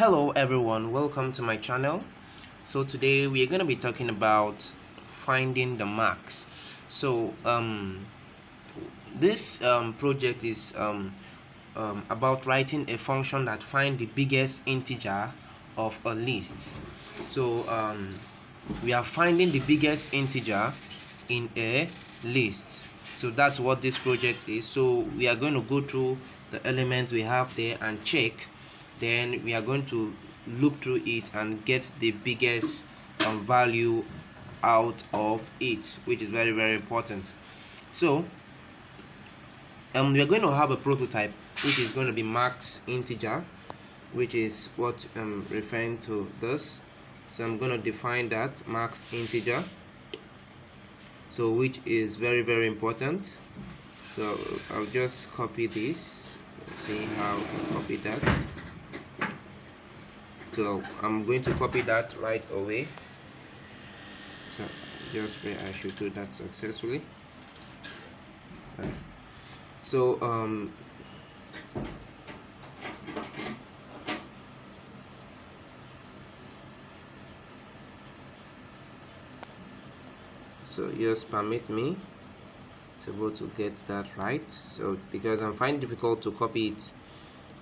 Hello everyone, welcome to my channel. So today we are going to be talking about finding the max. So this project is about writing a function that finds the biggest integer of a list. So we are finding the biggest integer in a list. So that's what this project is. So we are going to go through the elements we have there and check. Then we are going to look through it and get the biggest value out of it, which is very important. So we are going to have a prototype which is going to be max integer, which is what I'm referring to this. So I'm going to define that max integer, so which is very important. So I'll just copy this. Let's see how I copy that. So I'm going to copy that right away. So just pray I should do that successfully. So just permit me to be able to get that right. So because I'm finding it difficult to copy it,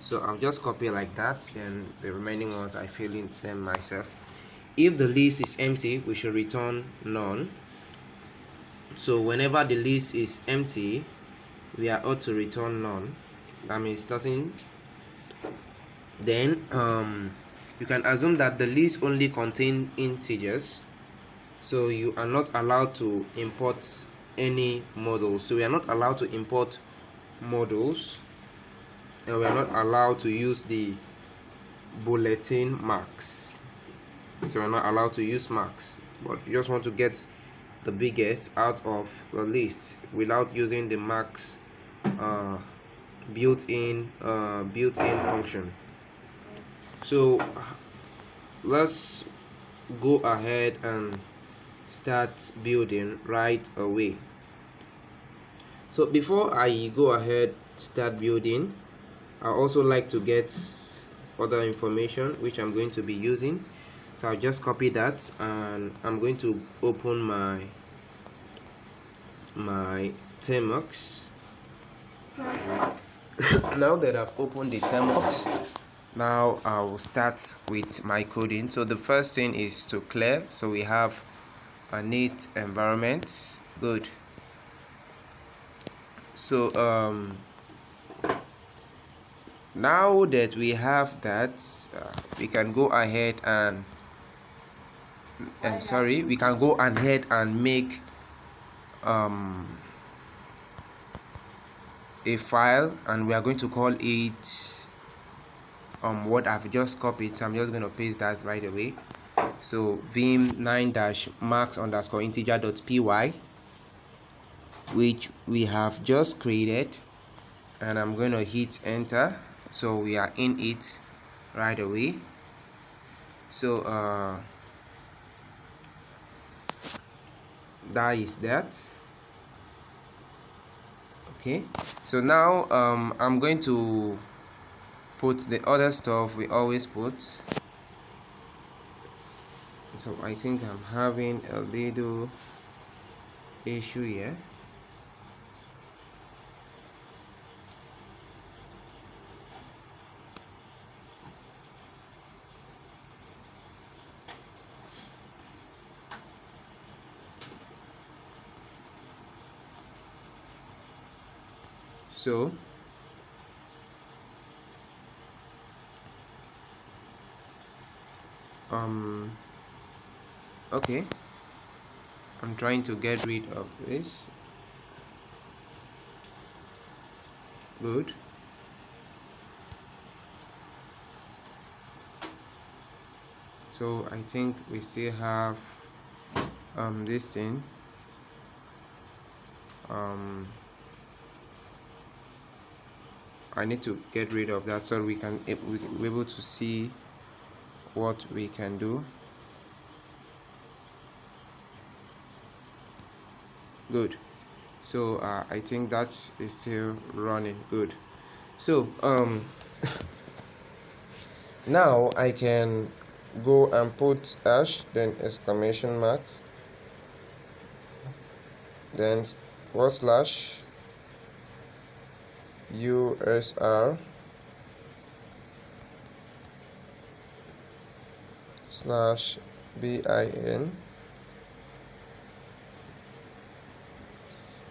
so I'll just copy like that, then the remaining ones I fill in them myself. If the list is empty, we should return none. So whenever the list is empty, we are ought to return none. That means nothing. Then you can assume that the list only contains integers, so you are not allowed to import any models. So we are not allowed to import models, and we are not allowed to use the bulletin marks. So we're not allowed to use marks, but you just want to get the biggest out of the list without using the max built-in function. So let's go ahead and start building right away. So before I go ahead start building, I also like to get other information which I'm going to be using. So I'll just copy that, and I'm going to open my Tmux. Now that I've opened the Tmux, now I'll start with my coding. So the first thing is to clear. So we have a neat environment. Good. So now that we have that, we can go ahead and we can go ahead and make a file, and we are going to call it what I've just copied. So I'm just going to paste that right away. So vim9-max_integer.py, which we have just created, and I'm going to hit enter. So we are in it right away. So that is that. Okay, so now I'm going to put the other stuff we always put. So I think I'm having a little issue here. So okay, I'm trying to get rid of this. Good. So I think we still have this thing. I need to get rid of that so we can be able to see what we can do. Good. So I think that is still running. Good. So Now I can go and put hash, then exclamation mark, then /usr /bin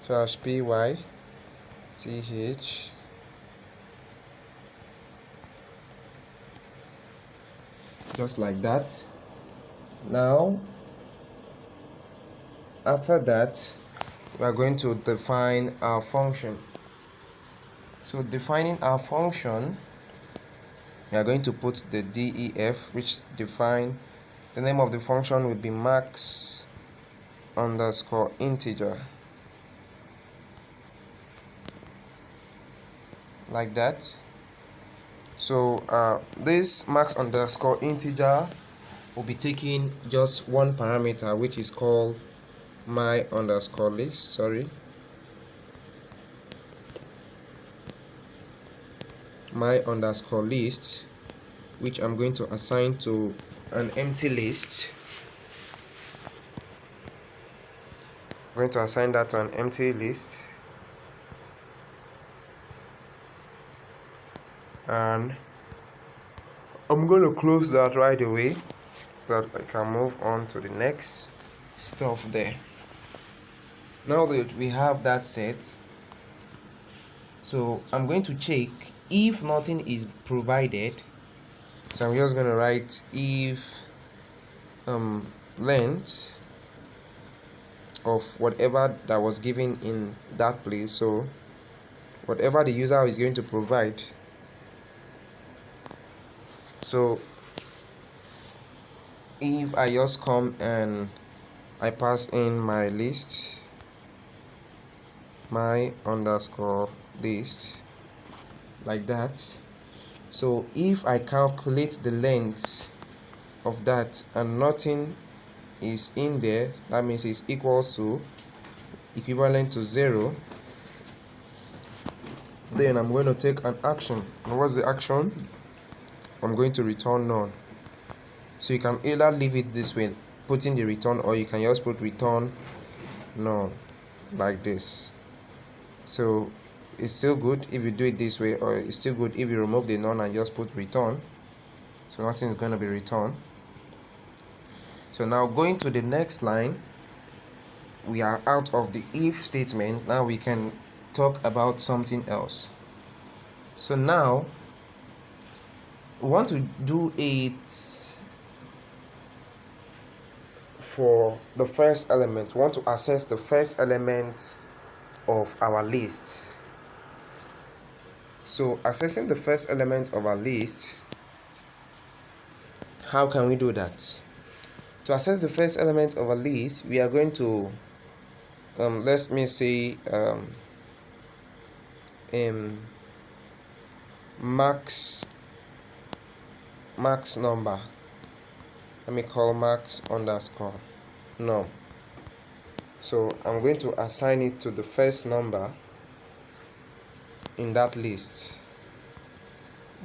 /pyth, just like that. Now after that, we are going to define our function. So defining our function, we are going to put the def, which define the name of the function will be max underscore integer, like that. So this max underscore integer will be taking just one parameter, which is called my underscore list, my underscore list, which I'm going to assign to an empty list. I'm going to assign that to an empty list, and I'm going to close that right away so that I can move on to the next stuff there. Now that we have that set, so I'm going to check if nothing is provided. So I'm just going to write if length of whatever that was given in that place, so whatever the user is going to provide. So if I just come and I pass in my list, my underscore list, like that. So if I calculate the length of that and nothing is in there, that means it's equals to equivalent to 0, then I'm going to take an action. And what's the action? I'm going to return none. So you can either leave it this way, putting the return, or you can just put return none, like this. So it's still good if you do it this way, or it's still good if you remove the none and just put return. So nothing is going to be returned. So now going to the next line, we are out of the if statement. Now we can talk about something else. So now we want to do it for the first element. We want to access the first element of our list. So accessing the first element of our list, how can we do that? To access the first element of a list, we are going to let me say max number. Let me call max underscore num. So I'm going to assign it to the first number in that list.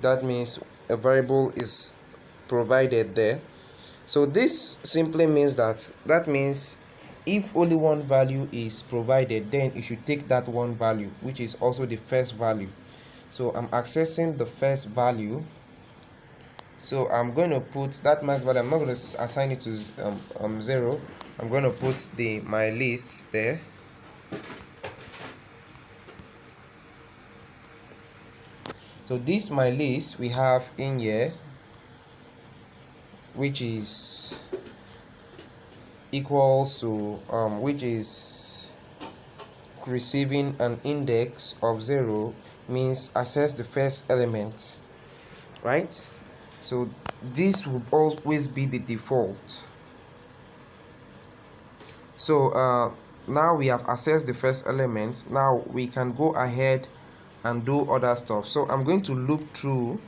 That means a variable is provided there. So this simply means that means if only one value is provided, then you should take that one value, which is also the first value. So I'm accessing the first value. So I'm going to put that max value. I'm not going to assign it to 0. I'm going to put my list there. So this my list we have in here, which is equals to which is receiving an index of 0, means access the first element, right? So this will always be the default. So now we have accessed the first element. Now we can go ahead and do other stuff. So I'm going to loop through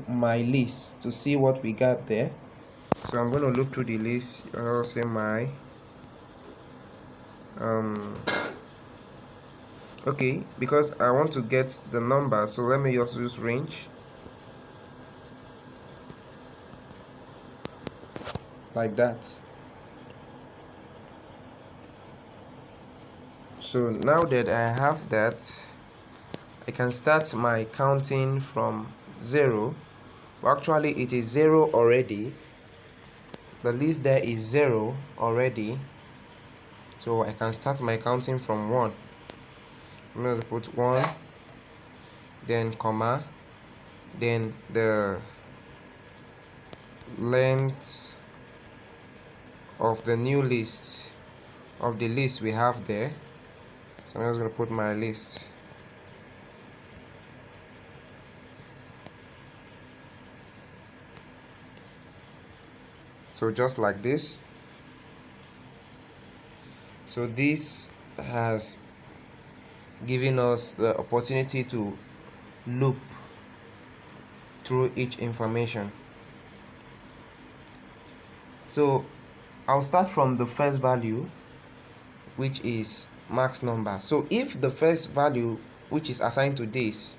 my list to see what we got there. So I'm going to look through the list. I'll say my Okay, because I want to get the number, so let me also use range like that. So now that I have that, I can start my counting from 0. Well, actually it is 0 already. The list there is 0 already, so I can start my counting from 1. I'm going to put 1, then comma, then the length of the new list of the list we have there. So I'm just going to put my list. So just like this. So this has given us the opportunity to loop through each information. So I'll start from the first value, which is max number. So if the first value which is assigned to this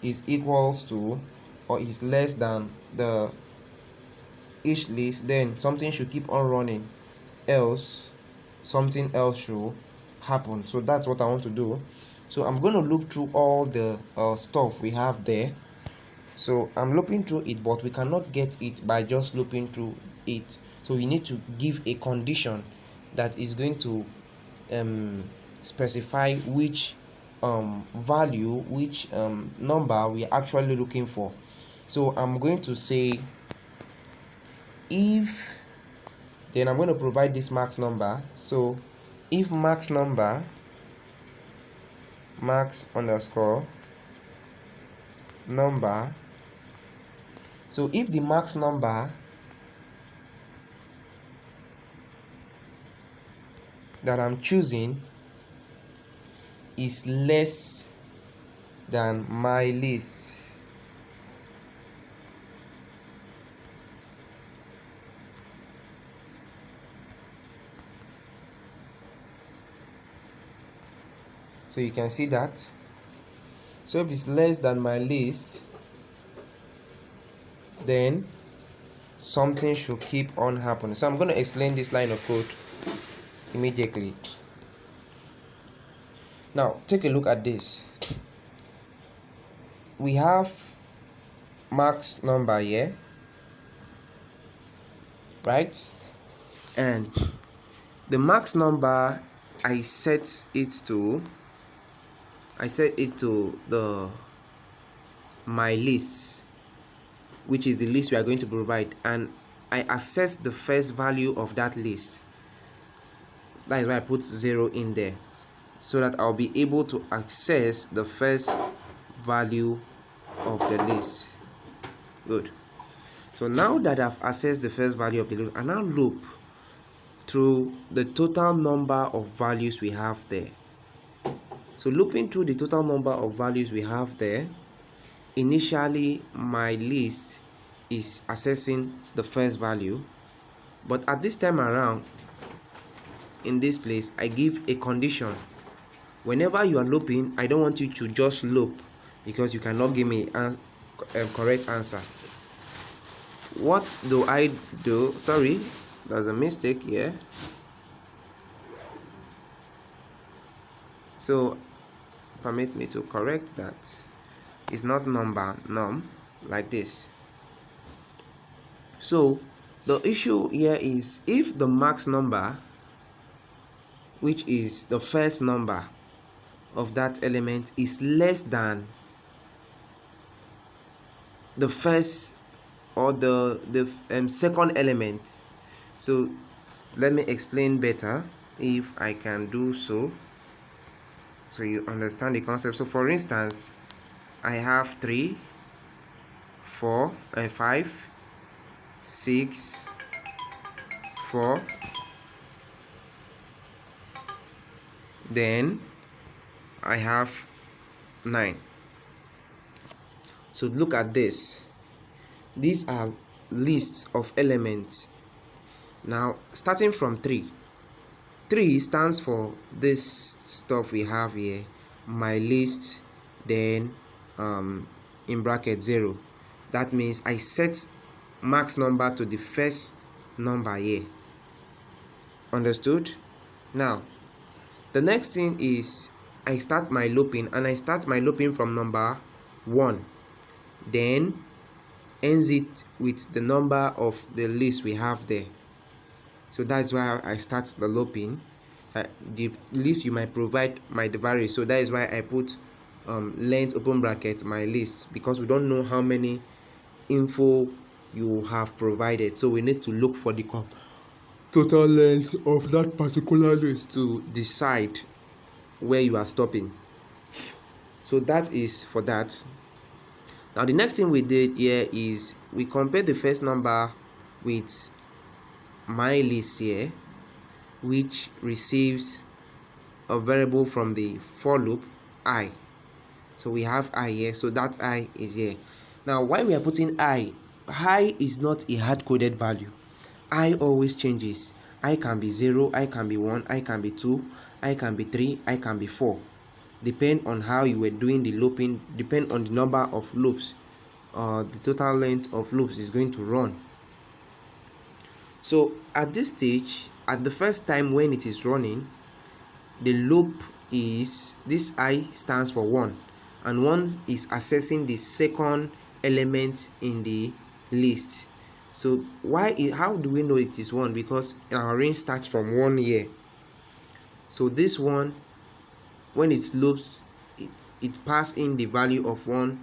is equals to or is less than the each list, then something should keep on running, else something else should happen. So that's what I want to do. So I'm going to loop through all the stuff we have there. So I'm looping through it, but we cannot get it by just looping through it. So we need to give a condition that is going to specify which value, which number we are actually looking for. So I'm going to say if, then I'm going to provide this max number. So if max number, max underscore number, so if the max number that I'm choosing is less than my list, so you can see that. So if it's less than my list, then something should keep on happening. So I'm going to explain this line of code immediately. Now take a look at this. We have max number here, right? And the max number, I set it to the my list, which is the list we are going to provide, and I access the first value of that list. That is why I put 0 in there, so that I'll be able to access the first value of the list. Good. So now that I've accessed the first value of the list, I now loop through the total number of values we have there. So looping through the total number of values we have there, initially my list is accessing the first value, but at this time around, in this place, I give a condition. Whenever you are looping, I don't want you to just loop, because you cannot give me a correct answer. What do I do? Sorry, there's a mistake here. So permit me to correct that. It's not number, num, like this. So the issue here is if the max number, which is the first number of that element, is less than the first or the second element. So let me explain better if I can do so, so you understand the concept. So for instance, I have 3, 4 and 5, 6, 4, then I have 9. So look at this. These are lists of elements. Now starting from 3, 3 stands for this stuff we have here, my list, then in bracket 0. That means I set max number to the first number here. Understood? Now the next thing is I start my looping, and I start my looping from number 1, then ends it with the number of the list we have there. So that's why I start the looping. The list you might provide might vary, so that is why I put length open bracket my list, because we don't know how many info you have provided, so we need to look for the total length of that particular list to decide where you are stopping. So that is for that. Now the next thing we did here is we compare the first number with my list here, which receives a variable from the for loop, I. So we have I here, so that I is here. Now why we are putting I is not a hard-coded value. I always changes. I can be 0, I can be 1, I can be 2, I can be 3, I can be 4. Depend on how you were doing the looping, depend on the number of loops, the total length of loops is going to run. So at this stage, at the first time when it is running, the loop is, this I stands for 1, and 1 is accessing the second element in the list. So how do we know it is 1? Because our range starts from 1 here. So this one, when it loops, it pass in the value of 1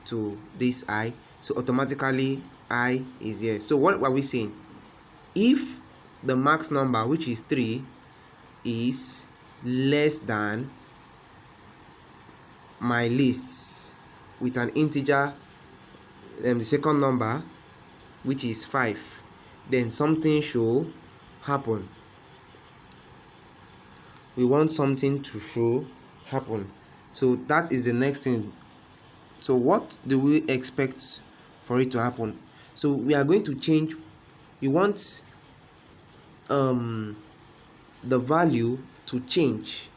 to this I, so automatically I is here. So what were we saying? If the max number, which is 3, is less than my lists with an integer, the second number, which is 5, then something should happen. We want something to show happen. So that is the next thing. So what do we expect for it to happen? So we are going to change. We want the value to change,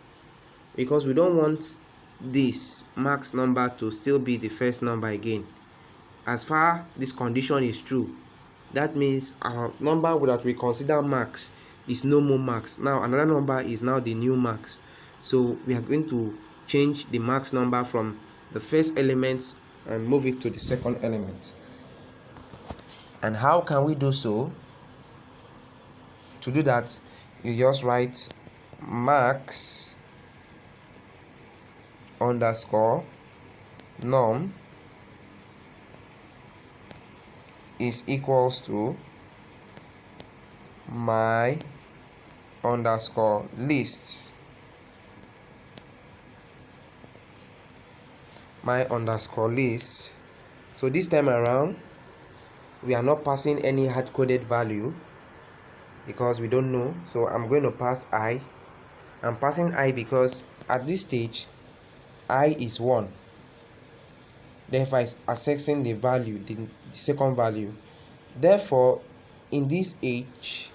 because we don't want this max number to still be the first number again. As far this condition is true, that means our number that we consider max is no more max. Now another number is now the new max. So we are going to change the max number from the first element and move it to the second element. And how can we do so? To do that, you just write max underscore num is equals to my underscore list. My underscore list. So this time around, we are not passing any hard-coded value because we don't know. So I'm going to pass I. I'm passing I because at this stage I is 1. Therefore it's accessing the value, the second value. Therefore in this age,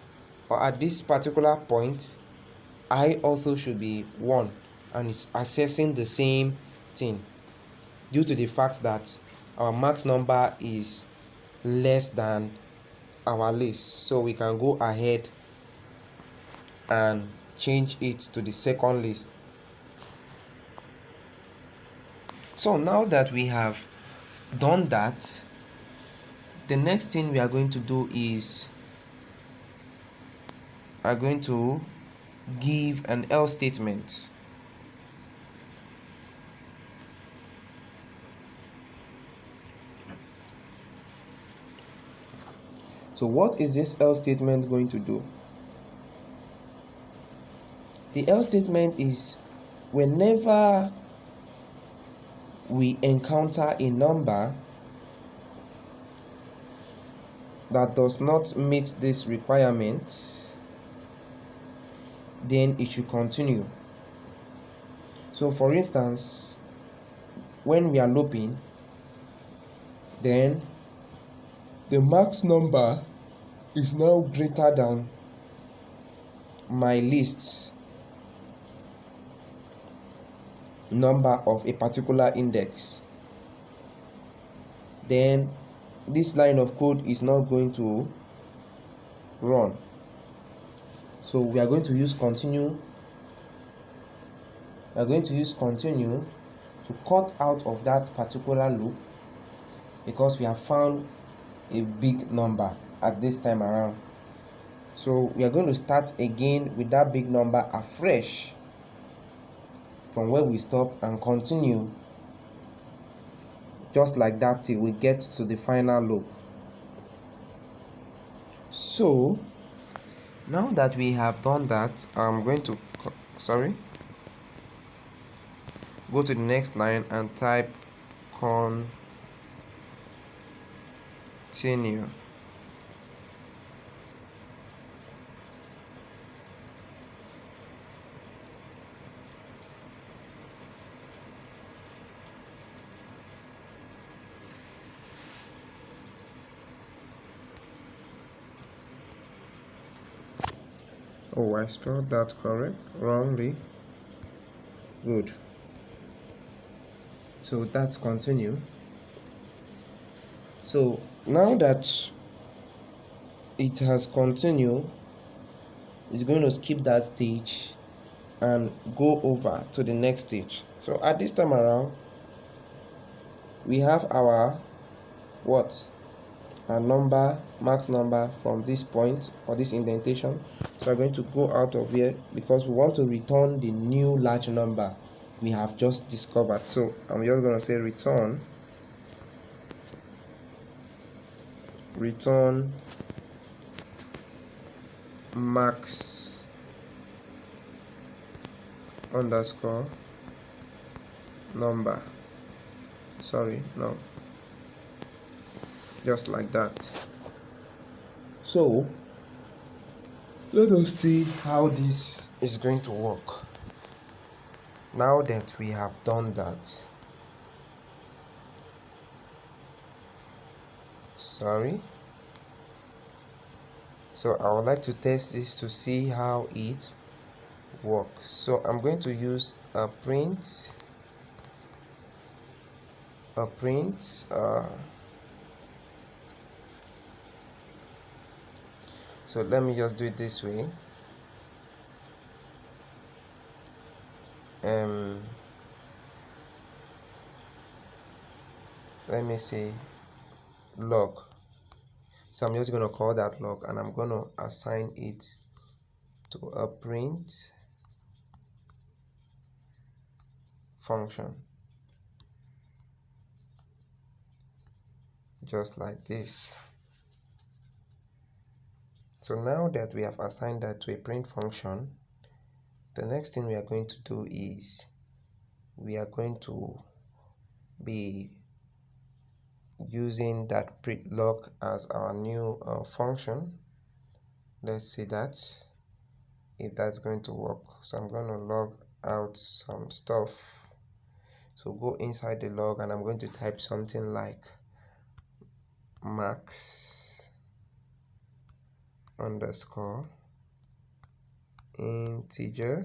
or at this particular point, I also should be 1, and it's accessing the same thing due to the fact that our max number is less than our list. So we can go ahead and change it to the second list. So now that we have done that, the next thing we are going to do is are going to give an else statement. So what is this else statement going to do? The else statement is whenever we encounter a number that does not meet this requirement, then it should continue. So for instance, when we are looping, then the max number is now greater than my lists number of a particular index, then this line of code is not going to run. So we are going to use continue. We are going to use continue to cut out of that particular loop, because we have found a big number at this time around. So we are going to start again with that big number afresh from where we stop and continue just like that till we get to the final loop. So now that we have done that, I'm going to go to the next line and type continue. Oh, I spelled that wrongly. Good. So that's continue. So now that it has continued, it's going to skip that stage and go over to the next stage. So at this time around, we have our number, max number from this point or this indentation. So we're going to go out of here because we want to return the new large number we have just discovered. So I'm just going to say return max underscore number. Just like that. So let us see how this is going to work now that we have done that. So I would like to test this to see how it works. So I'm going to use a print. So let me just do it this way. Let me say log. So I'm just going to call that log and I'm going to assign it to a print function, just like this. So now that we have assigned that to a print function, the next thing we are going to do is we are going to be using that print log as our new function. Let's see that if that's going to work. So I'm going to log out some stuff. So go inside the log and I'm going to type something like max underscore integer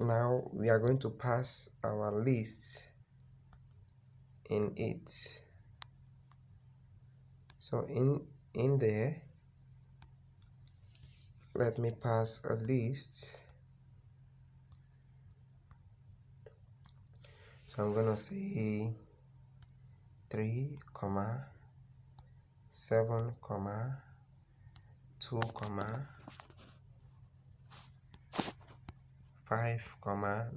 Now we are going to pass our list in it. So in there, let me pass a list. So I'm gonna say 3, 7, 2, 5,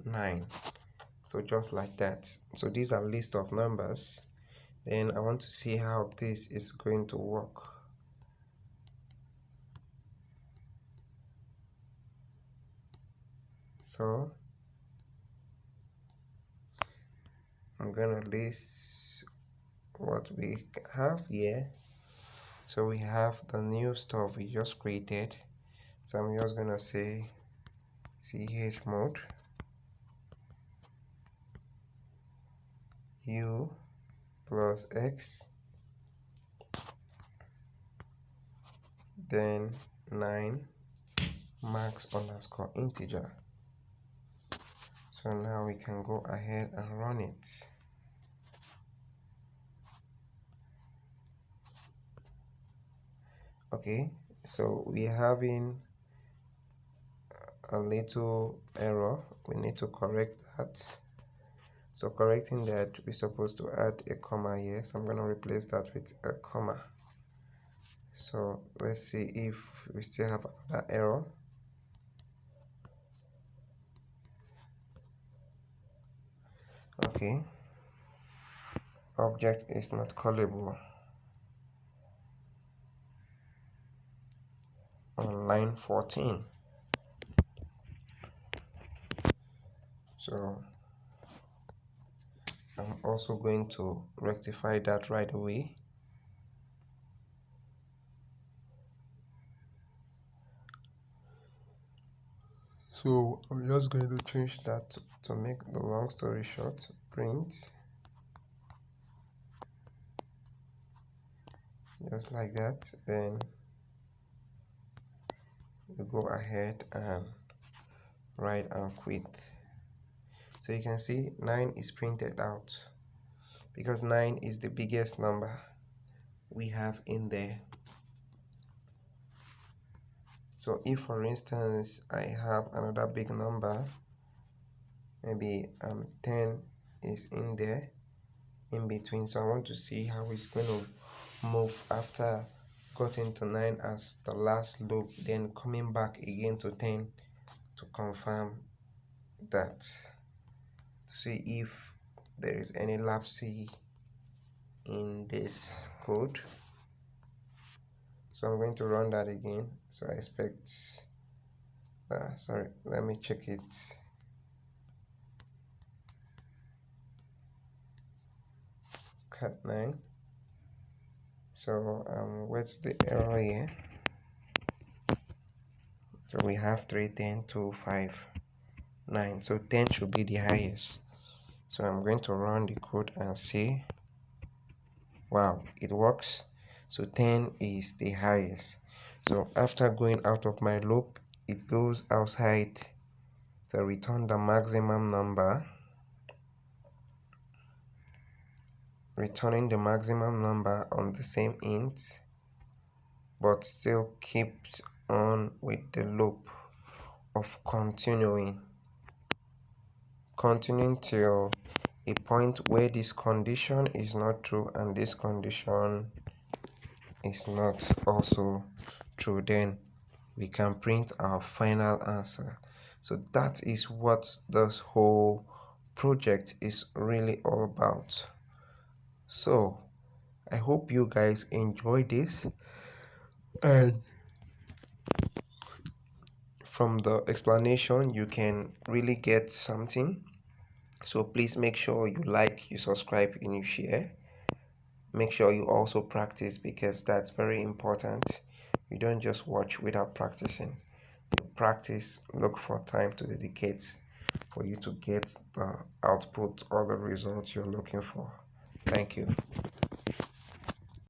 9. So just like that. So these are list of numbers. Then I want to see how this is going to work. So I'm gonna list what we have here. So we have the new stuff we just created. So I'm just gonna say chmod u plus x, then 9 max underscore integer. So now we can go ahead and run it. Okay, so we're having a little error. We need to correct that. So correcting that, we're supposed to add a comma here. So I'm going to replace that with a comma. So let's see if we still have another error. Okay, object is not callable on line 14. So I'm also going to rectify that right away. So I'm just going to change that to make the long story short. Print, just like that. Then you go ahead and write and quit. So you can see 9 is printed out because 9 is the biggest number we have in there. So if for instance I have another big number, maybe 10 is in there in between, so I want to see how it's going to move after getting to 9 as the last loop, then coming back again to 10 to confirm that, to see if there is any lapse in this code. So I'm going to run that again. So I expect sorry, let me check it. Cat 9. So what's the error here? So we have 3, 10, 2, 5, 9. So 10 should be the highest. So I'm going to run the code and see. Wow, it works. So 10 is the highest. So after going out of my loop, it goes outside to return the maximum number. Returning the maximum number on the same int, but still keeps on with the loop of continuing till a point where this condition is not true and this condition is not also true. Then we can print our final answer. So that is what this whole project is really all about. So I hope you guys enjoy this, and from the explanation you can really get something. So please make sure you like, you subscribe, and you share. Make sure you also practice, because that's very important. You don't just watch without practicing. You practice, look for time to dedicate for you to get the output or the results you're looking for. Thank you.